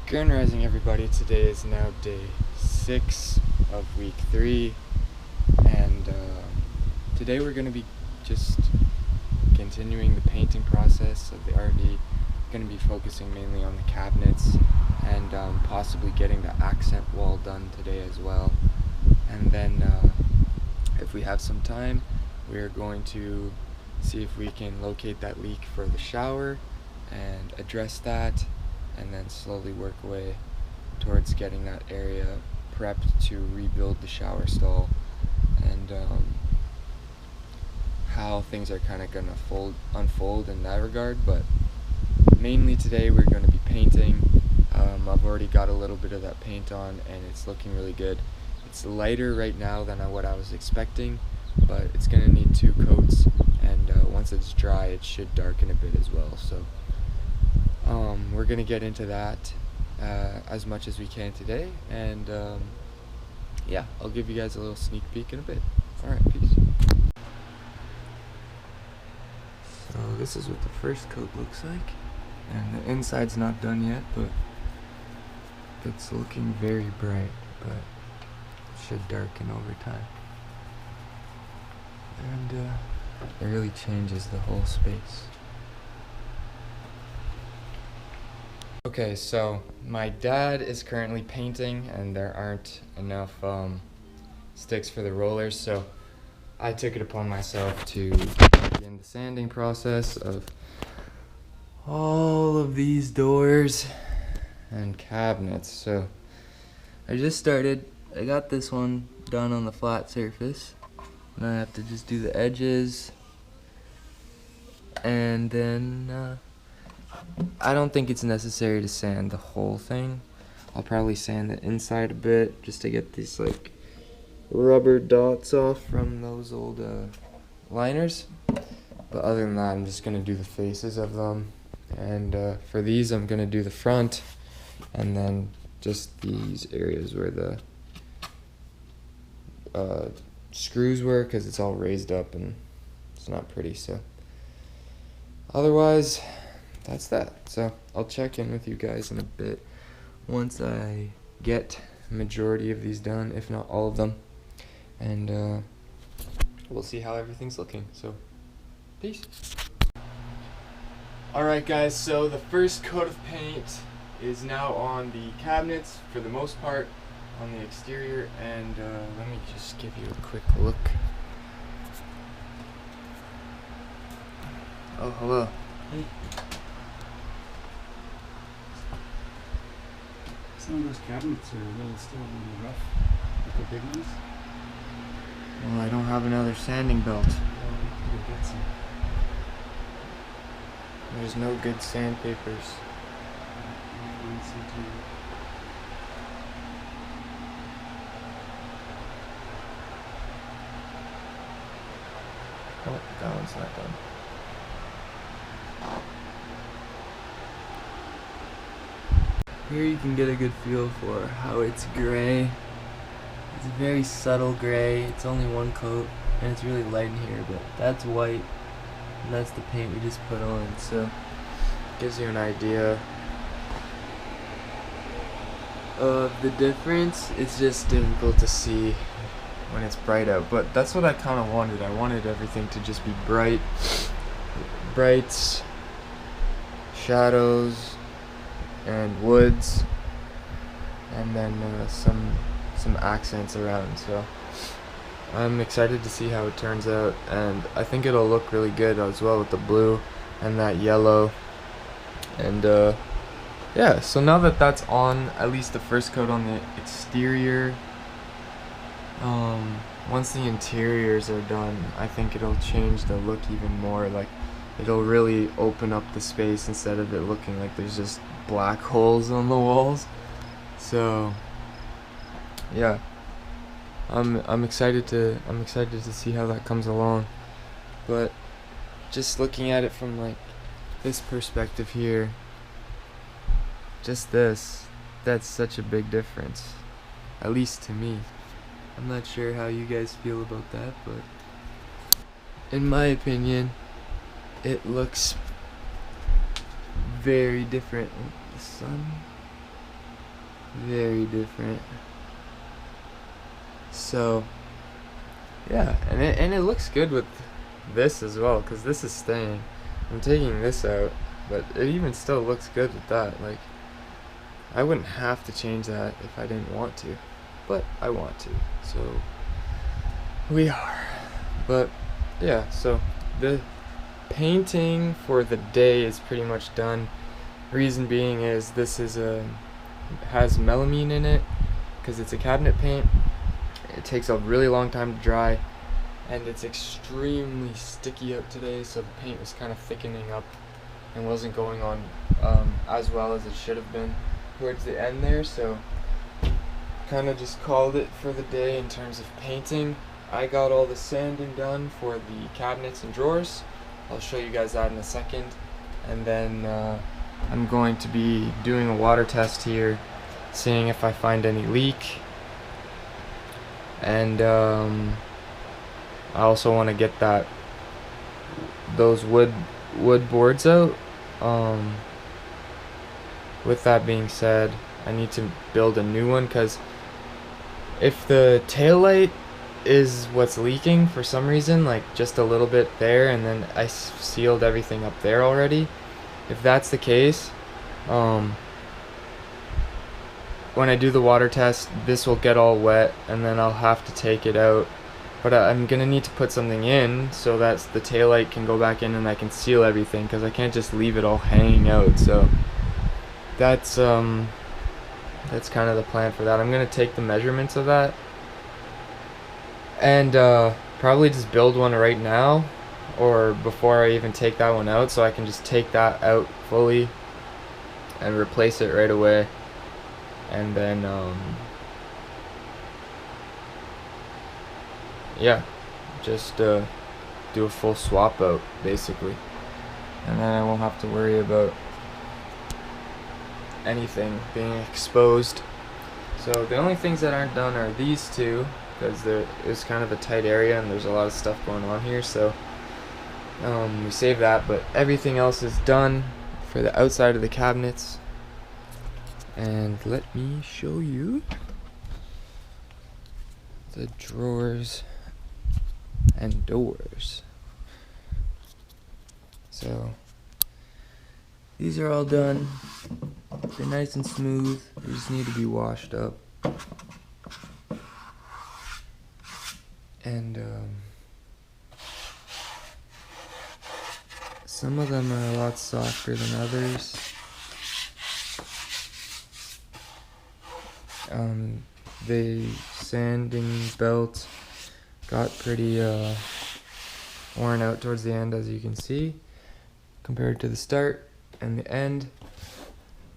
Grand Rising, everybody. Today is now day 6 of week 3, and today we're going to be just continuing the painting process of the RV. Going to be focusing mainly on the cabinets and possibly getting the accent wall done today as well. And then if we have some time, we're going to see if we can locate that leak for the shower and address that, and then slowly work away towards getting that area prepped to rebuild the shower stall, and how things are kind of going to unfold in that regard. But mainly today we're going to be painting. I've already got a little bit of that paint on and it's looking really good. It's lighter right now than what I was expecting, but it's going to need 2 coats, and once it's dry it should darken a bit as well. So we're going to get into that as much as we can today, and yeah, I'll give you guys a little sneak peek in a bit. Alright, peace. So this is what the first coat looks like, and the inside's not done yet, but it's looking very bright, but it should darken over time. And it really changes the whole space. Okay, so my dad is currently painting and there aren't enough sticks for the rollers, so I took it upon myself to begin the sanding process of all of these doors and cabinets. So I just started. I got this one done on the flat surface, and I have to just do the edges, and then I don't think it's necessary to sand the whole thing. I'll probably sand the inside a bit just to get these like rubber dots off from those old liners. But other than that, I'm just gonna do the faces of them, and for these I'm gonna do the front, and then just these areas where the screws were, because it's all raised up and it's not pretty. So otherwise, that's that. So I'll check in with you guys in a bit once I get the majority of these done, if not all of them, and we'll see how everything's looking. So peace. Alright guys, so the first coat of paint is now on the cabinets for the most part, on the exterior, and let me just give you a quick look. Oh, hello. Hey. Some of those cabinets are still a little rough, like the big ones. Well, I don't have another sanding belt. We'll get some. There's no good sandpapers. Oh, that one's not done. Here you can get a good feel for how it's gray. It's a very subtle gray. It's only 1 coat, and it's really light in here, but that's white, and that's the paint we just put on. So gives you an idea of the difference. It's just difficult to see when it's bright out, but that's what I kind of wanted. I wanted everything to just be brights, shadows, and woods, and then some accents around. So I'm excited to see how it turns out, and I think it'll look really good as well with the blue and that yellow. And yeah, so now that that's on, at least the first coat on the exterior, once the interiors are done, I think it'll change the look even more. Like, it'll really open up the space instead of it looking like there's just black holes on the walls. So yeah, I'm excited to see how that comes along. But just looking at it from like this perspective here, just this, that's such a big difference, at least to me. I'm not sure how you guys feel about that, but in my opinion, it looks very different. The sun, Very different. So yeah, and it looks good with this as well, because this is staying. I'm taking this out, but it even still looks good with that. Like, I wouldn't have to change that if I didn't want to, but I want to, so we are. But yeah, so the painting for the day is pretty much done. Reason being is this is has melamine in it, because it's a cabinet paint. It takes a really long time to dry, and it's extremely sticky out today, so the paint was kind of thickening up and wasn't going on as well as it should have been towards the end there, so kind of just called it for the day in terms of painting. I got all the sanding done for the cabinets and drawers. I'll show you guys that in a second, and then I'm going to be doing a water test here, seeing if I find any leak. And I also want to get those wood boards out. With that being said, I need to build a new one, because if the tail light is what's leaking for some reason, like just a little bit there, and then I sealed everything up there already, if that's the case, when I do the water test, this will get all wet, and then I'll have to take it out. But I'm gonna need to put something in so that the taillight can go back in and I can seal everything, because I can't just leave it all hanging out. So that's kind of the plan for that. I'm gonna take the measurements of that and probably just build one right now, or before I even take that one out, so I can just take that out fully and replace it right away. And then yeah, just do a full swap out basically, and then I won't have to worry about anything being exposed. So the only things that aren't done are these two, because there is kind of a tight area and there's a lot of stuff going on here, so we save that. But everything else is done for the outside of the cabinets. And let me show you the drawers and doors. So these are all done. They're nice and smooth. They just need to be washed up. And some of them are a lot softer than others. The sanding belt got pretty worn out towards the end, as you can see, compared to the start and the end.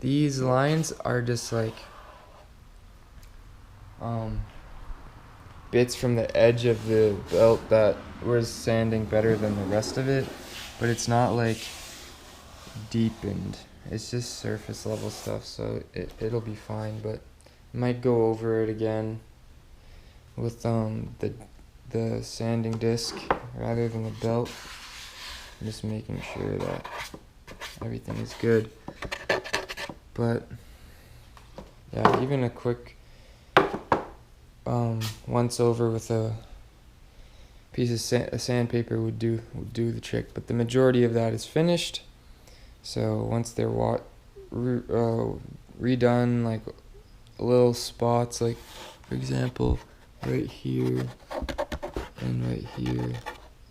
These lines are just like bits from the edge of the belt that was sanding better than the rest of it, but it's not like deepened. It's just surface level stuff, so it'll be fine. But might go over it again with the sanding disc rather than the belt. I'm just making sure that everything is good. But yeah, even a quick once over with a piece of sandpaper would do the trick. But the majority of that is finished. So once they're redone, like little spots, like for example right here and right here,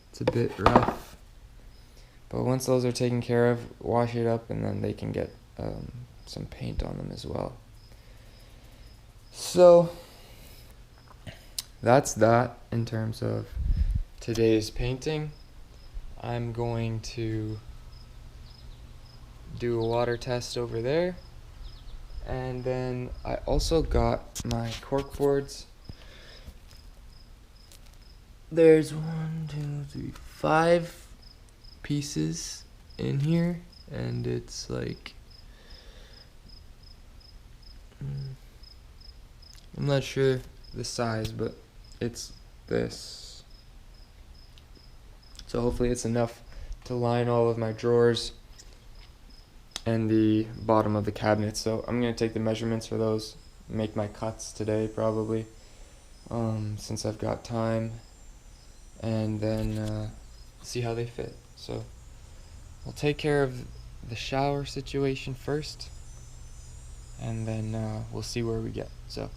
it's a bit rough, but once those are taken care of, wash it up, and then they can get some paint on them as well. So that's that in terms of today's painting. I'm going to do a water test over there. And then I also got my cork boards. There's 5 pieces in here, and it's like, I'm not sure the size, but it's this. So hopefully it's enough to line all of my drawers and the bottom of the cabinet. So I'm going to take the measurements for those make my cuts today probably, since I've got time, and then see how they fit. So I'll take care of the shower situation first, and then we'll see where we get. So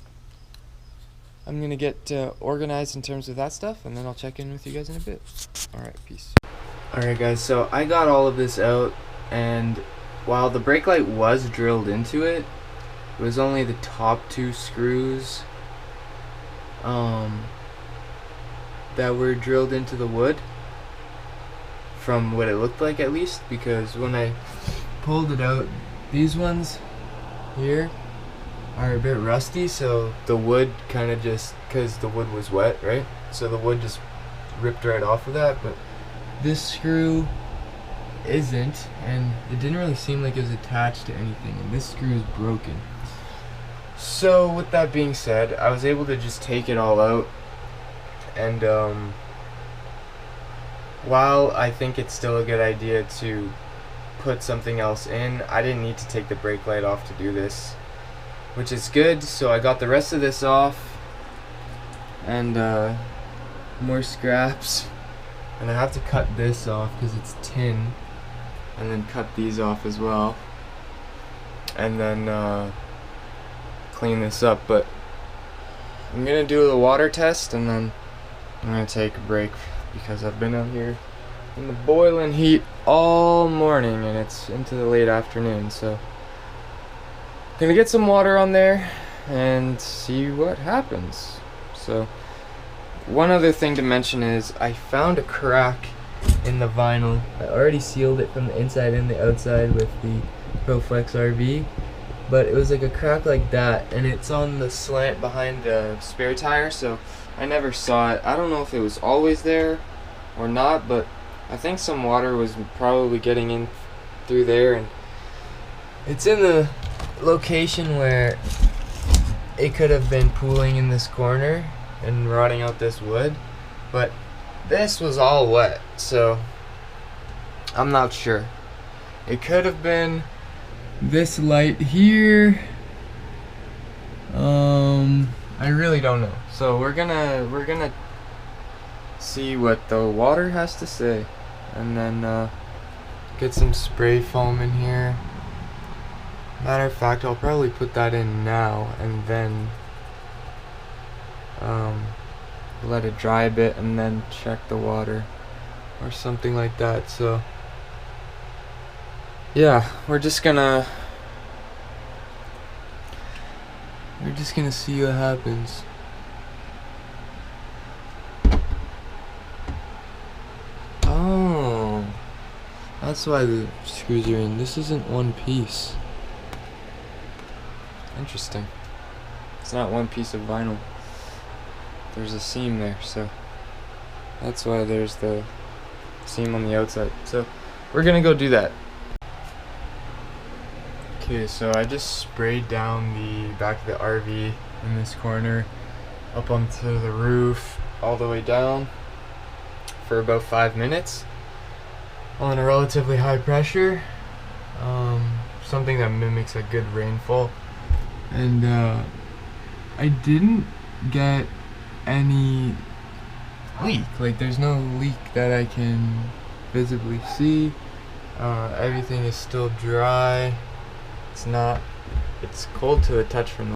I'm gonna get organized in terms of that stuff, and then I'll check in with you guys in a bit. Alright, peace. Alright guys, so I got all of this out, and while the brake light was drilled into it, it was only the top 2 screws that were drilled into the wood, from what it looked like at least, because when I pulled it out, these ones here are a bit rusty, so the wood kind of just, because the wood was wet, right? So the wood just ripped right off of that, but this screw isn't, and it didn't really seem like it was attached to anything, and this screw is broken. So with that being said, I was able to just take it all out, and while I think it's still a good idea to put something else in, I didn't need to take the brake light off to do this, which is good. So I got the rest of this off, and more scraps, and I have to cut this off because it's tin, and then cut these off as well, and then clean this up. But I'm gonna do the water test, and then I'm gonna take a break because I've been out here in the boiling heat all morning, and it's into the late afternoon. So gonna get some water on there and see what happens. So one other thing to mention is I found a crack in the vinyl. I already sealed it from the inside and the outside with the ProFlex RV, but it was like a crack like that, and it's on the slant behind the spare tire, so I never saw it. I don't know if it was always there or not, but I think some water was probably getting in through there, and it's in the location where it could have been pooling in this corner and rotting out this wood, but this was all wet, so I'm not sure. It could have been this light here. I really don't know. So we're gonna see what the water has to say, and then get some spray foam in here. Matter of fact, I'll probably put that in now, and then let it dry a bit, and then check the water or something like that. So yeah, we're just gonna see what happens. Oh, that's why the screws are in. This isn't one piece. Interesting. It's not one piece of vinyl. There's a seam there, so that's why there's the seam on the outside. So we're gonna go do that. Okay, so I just sprayed down the back of the RV in this corner, up onto the roof, all the way down for about 5 minutes on a relatively high pressure, something that mimics a good rainfall. And I didn't get any leak. Like, there's no leak that I can visibly see. Everything is still dry. It's cold to the touch from